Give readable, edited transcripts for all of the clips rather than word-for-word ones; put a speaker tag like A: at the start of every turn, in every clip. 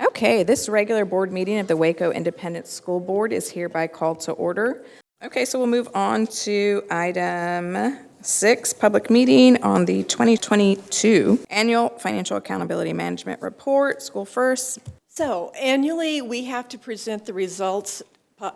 A: Okay, this regular board meeting of the Waco Independent School Board is hereby called to order. Okay, so we'll move on to item 6, public meeting on the 2022 Annual Financial Accountability Management Report, School First.
B: So annually, we have to present the results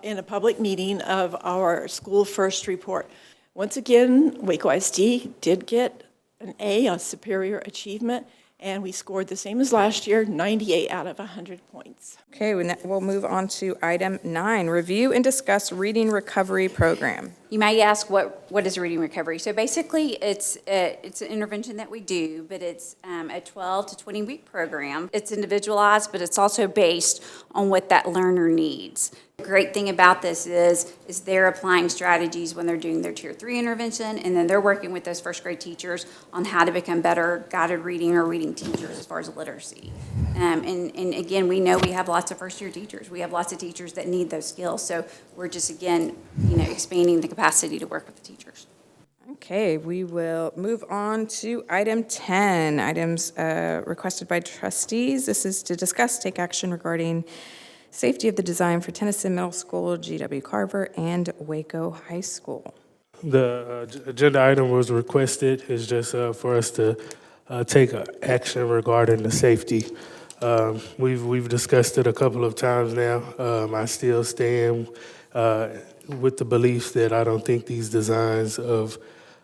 B: in a public meeting of our School First report. Once again, Waco ISD did get an A on Superior Achievement, and we scored the same as last year, 98 out of 100 points.
A: Okay, we'll move on to item 9, review and discuss reading recovery program.
C: You may ask, what is reading recovery? So basically, it's an intervention that we do, but it's a 12 to 20-week program. It's individualized, but it's also based on what that learner needs. The great thing about this is they're applying strategies when they're doing their Tier 3 intervention, and then they're working with those first grade teachers on how to become better guided reading or reading teachers as far as literacy. And again, we know we have lots of first-year teachers. We have lots of teachers that need those skills. So we're just, again, expanding the capacity to work with the teachers.
A: Okay, we will move on to item 10, items requested by trustees. This is to discuss, take action regarding safety of the design for Tennyson Middle School, G.W. Carver, and Waco High School.
D: The agenda item was requested is just for us to take action regarding the safety. We've discussed it a couple of times now. I still stand with the beliefs that I don't think these designs of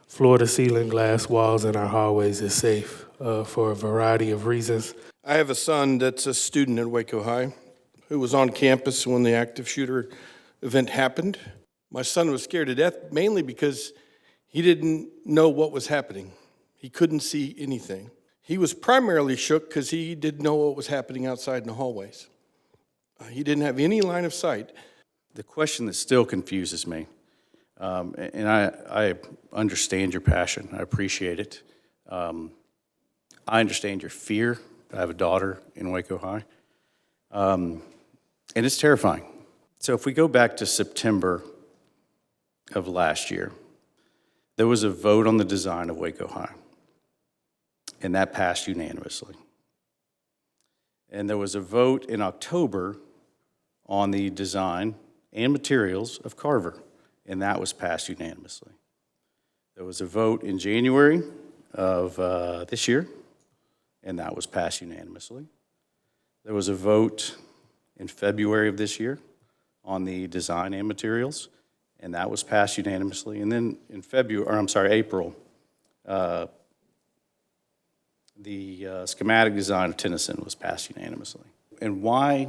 D: floor-to-ceiling glass walls in our hallways is safe for a variety of reasons.
E: I have a son that's a student at Waco High who was on campus when the active shooter event happened. My son was scared to death mainly because he didn't know what was happening. He couldn't see anything. He was primarily shook because he didn't know what was happening outside in the hallways. He didn't have any line of sight.
F: The question that still confuses me, and I understand your passion. I appreciate it. I understand your fear. I have a daughter in Waco High. And it's terrifying. So if we go back to September of last year, there was a vote on the design of Waco High, and that passed unanimously. And there was a vote in October on the design and materials of Carver, and that was passed unanimously. There was a vote in January of this year, and that was passed unanimously. There was a vote in February of this year on the design and materials, and that was passed unanimously. And then in April, the schematic design of Tennyson was passed unanimously. And why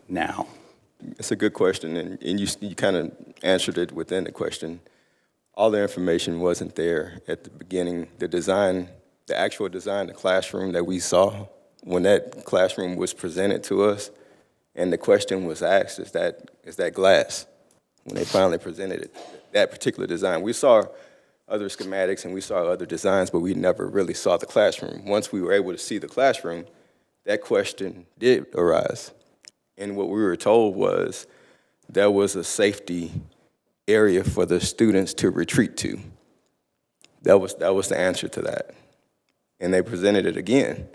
F: now?
G: It's a good question, and you kind of answered it within the question. All the information wasn't there at the beginning. The design, the actual design, the classroom that we saw, when that classroom was presented to us, and the question was asked, is that glass? When they finally presented it, that particular design. We saw other schematics and we saw other designs, but we never really saw the classroom. Once we were able to see the classroom, that question did arise. And what we were told was there was a safety area for the students to retreat to. That was the answer to that. And they presented it again.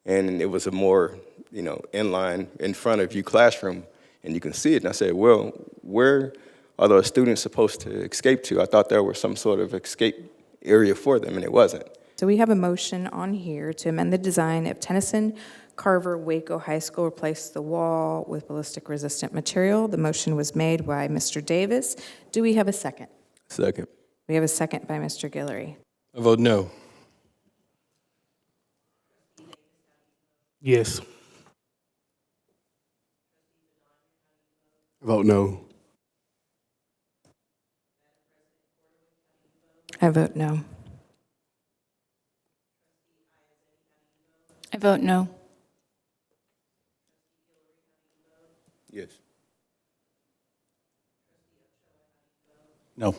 G: And it was a more, inline, in front of you classroom, and you can see it. And I said, well, where are those students supposed to escape to? I thought there was some sort of escape area for them, and it wasn't.
A: So we have a motion on here to amend the design of Tennyson, Carver, Waco High School, replace the wall with ballistic resistant material. The motion was made by Mr. Davis. Do we have a second?
G: Second.
A: We have a second by Mr. Guillory.
E: I vote no.
D: Yes.
E: Vote no.
A: I vote no.
H: I vote no.
G: Yes.
F: No.